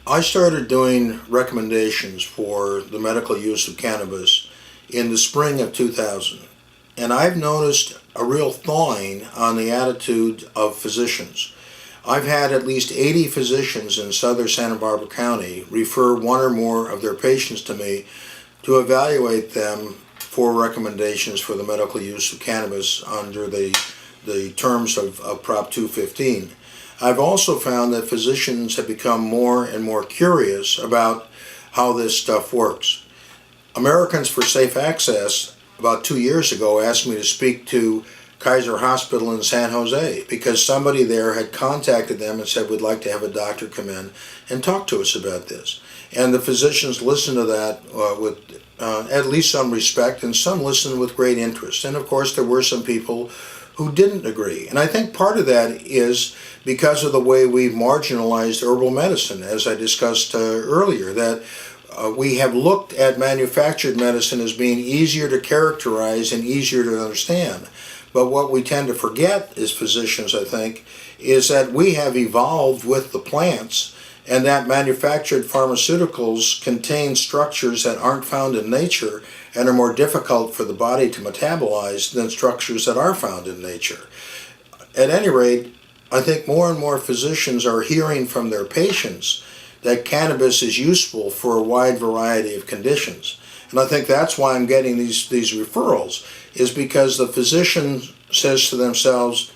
I started doing recommendations for the medical use of cannabis in the spring of 2000, and I've noticed a real thawing on the attitude of physicians. I've had at least 80 physicians in southern Santa Barbara County refer one or more of their patients to me to evaluate them for recommendations for the medical use of cannabis under the terms of Prop 215. I've also found that physicians have become more and more curious about how this stuff works. Americans for Safe Access about 2 years ago asked me to speak to Kaiser Hospital in San Jose because somebody there had contacted them and said, we'd like to have a doctor come in and talk to us about this. And the physicians listened to that with at least some respect, and some listened with great interest. And of course there were some people who didn't agree. And I think part of that is because of the way we've marginalized herbal medicine, as I discussed earlier, that we have looked at manufactured medicine as being easier to characterize and easier to understand. But what we tend to forget as physicians, I think, is that we have evolved with the plants, and that manufactured pharmaceuticals contain structures that aren't found in nature and are more difficult for the body to metabolize than structures that are found in nature. At any rate, I think more and more physicians are hearing from their patients that cannabis is useful for a wide variety of conditions. And I think that's why I'm getting these referrals, is because the physician says to themselves,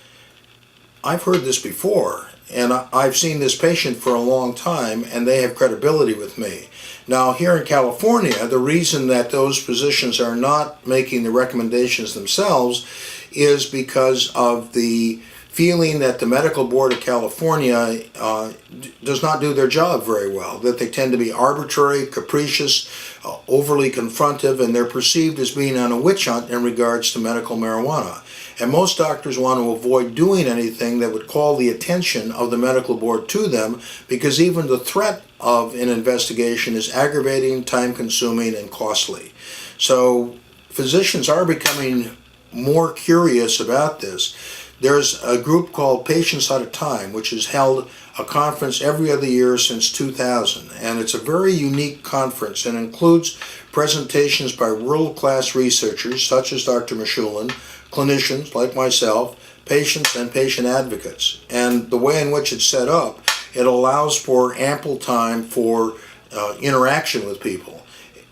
I've heard this before, and I've seen this patient for a long time, and they have credibility with me. Now, here in California, the reason that those physicians are not making the recommendations themselves is because of the feeling that the Medical Board of California does not do their job very well, that they tend to be arbitrary, capricious, overly confrontive, and they're perceived as being on a witch hunt in regards to medical marijuana. And most doctors want to avoid doing anything that would call the attention of the medical board to them, because even the threat of an investigation is aggravating, time-consuming, and costly. So physicians are becoming more curious about this. There's a group called Patients at a Time, which has held a conference every other year since 2000, and it's a very unique conference and includes presentations by world-class researchers such as Dr. Mashulin, clinicians like myself, patients, and patient advocates. And the way in which it's set up, it allows for ample time for interaction with people.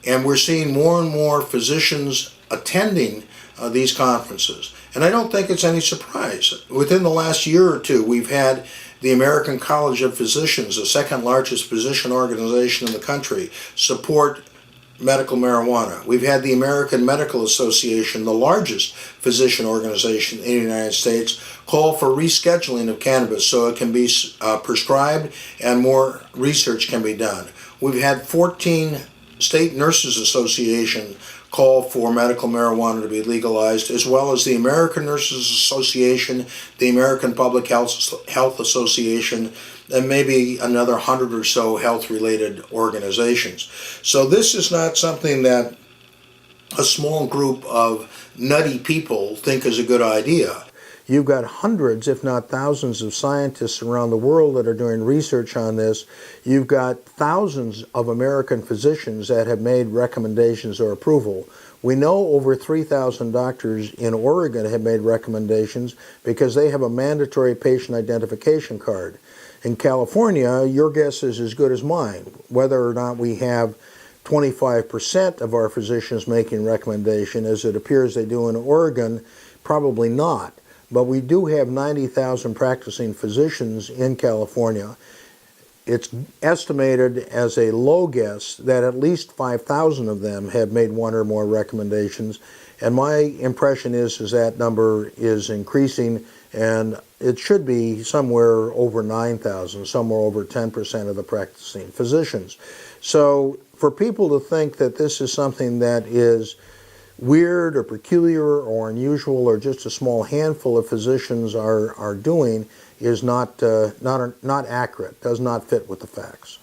And we're seeing more and more physicians attending these conferences. And I don't think it's any surprise. Within the last year or two, we've had the American College of Physicians, the second largest physician organization in the country, support medical marijuana. We've had the American Medical Association, the largest physician organization in the United States, call for rescheduling of cannabis so it can be prescribed and more research can be done. We've had 14 state nurses association call for medical marijuana to be legalized, as well as the American Nurses Association, the American Public Health Association, and maybe another 100 or so health-related organizations. So this is not something that a small group of nutty people think is a good idea. You've got hundreds, if not thousands, of scientists around the world that are doing research on this. You've got thousands of American physicians that have made recommendations or approval. We know over 3,000 doctors in Oregon have made recommendations because they have a mandatory patient identification card. In California, your guess is as good as mine. Whether or not we have 25% of our physicians making recommendation, as it appears they do in Oregon, probably not. But we do have 90,000 practicing physicians in California. It's estimated as a low guess that at least 5,000 of them have made one or more recommendations. And my impression is that number is increasing, and it should be somewhere over 9,000, somewhere over 10% of the practicing physicians. So for people to think that this is something that is weird or peculiar or unusual or just a small handful of physicians are doing is not accurate, does not fit with the facts.